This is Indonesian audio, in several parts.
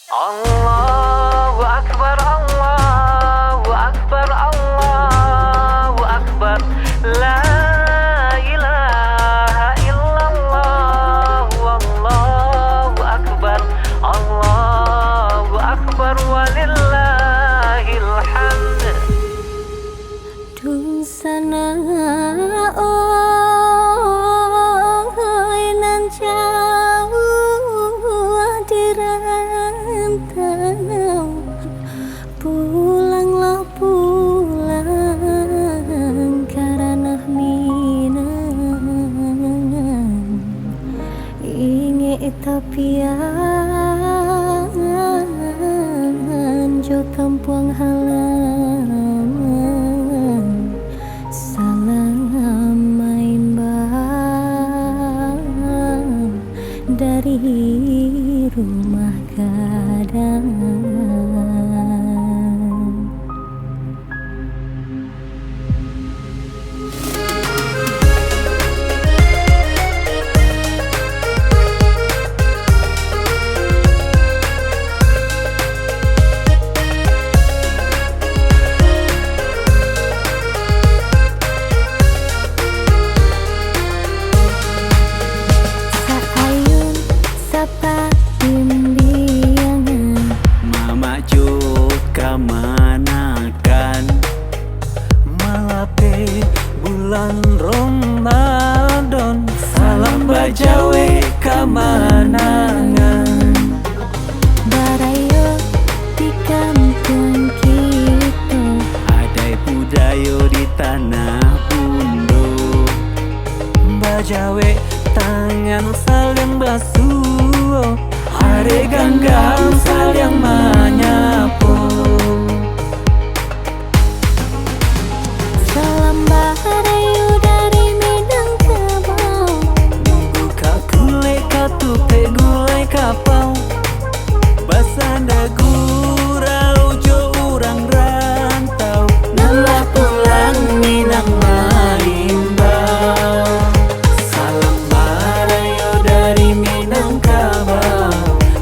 Allahu Akbar, Allahu Akbar, Allahu Akbar. La ilaha illallah, Wallahu Akbar. Allahu Akbar, walillahil hamd. Dung sana oi nan jauh di rantau, pulanglah pulang karena minang inge tapian jo kampung halaman. Salam main bang dari rumah gadang. Manakan malape bulan Ramadan, salam bajawe kamanangan. Barayo di kampung kita, adai budayo di tanah Bundo. Bajawe tangan saling basuh, hari ganggang saling menyapu. salam barayo dari Minangkabau, Buka gulai katupe gulai kapau, basanda gurau jo urang rantau, nalah pulang Minang Maimbau. Salam barayo dari Minangkabau,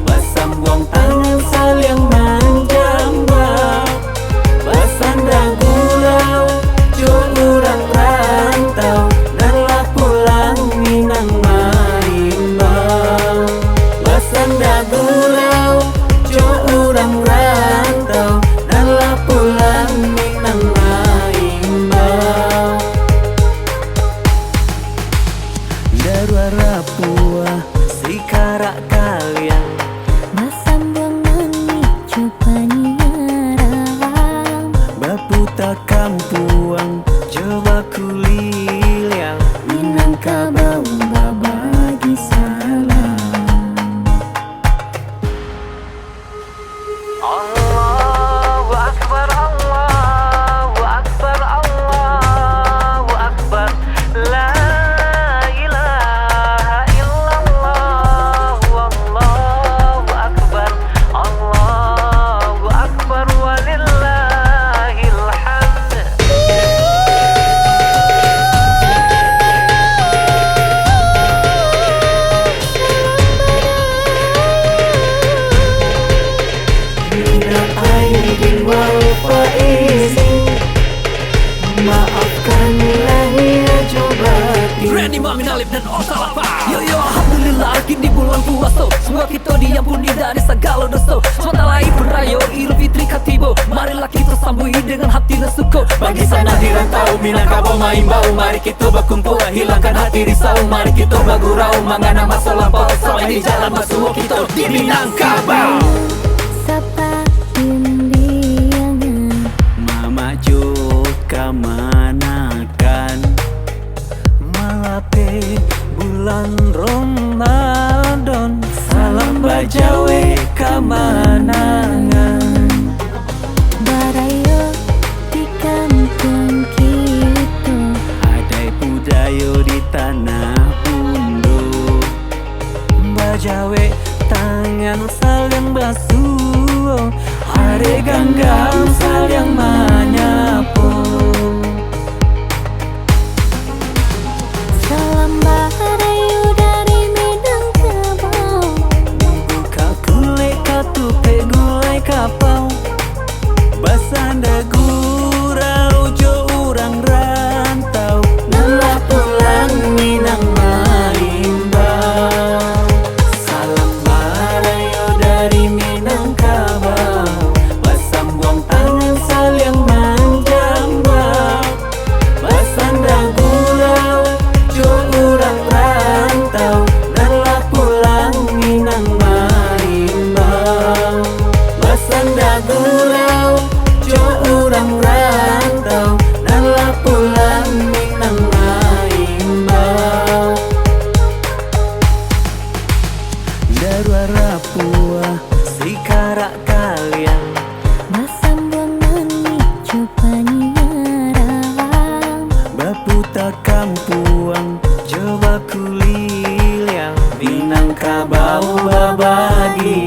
basambung tangan saling menjambau, basanda gurau jo urang rantau, nalah pulang Minang Maimbau. Basanda gurau jo urang rantau, nalah pulang Minang Maimbau. Darwara puah sikarak kalian, masambung mani coba nyiaran. baputa kampuang coba kuliliang. Minangkabau babagi salam. Allahu Akbar, Allahu Akbar, Allahu Akbar. La ilaha illallah, Wallahu Akbar. Allahu Akbar, walillahil hamd. Minal aidin wal faizin, maafkan lahir jobati. Randy Mamin Alif dan Osalapa. Yo yo, alhamdulillah kini bulan puasa, semua kita diampuni dari segala dosa. Semata lain berayo Idul Fitri katibo, marilah kita sambui dengan hati dan suka. Bagi sana di rantau Minangkabau Maimbau, mari kita berkumpul hilangkan hati risau. Mari kita bergurau mangana masa lampau, sampai di jalan masuk kita di Minangkabau. Sapa imbiangan, Mama juga manakan malape bulan Ramadan, salam bajawe kamanangan. barayo di kampung kita, Adai budayo di tanah Bundo. Bajawe tangan saling basuh, hari ganggang saling menyapu. salam barayo dari Minangkabau, Buka gulai katupe Rapua si karak kalian Basambung nani cupani ngarang Baputa kampuang coba kuliliang Minangkabau babagi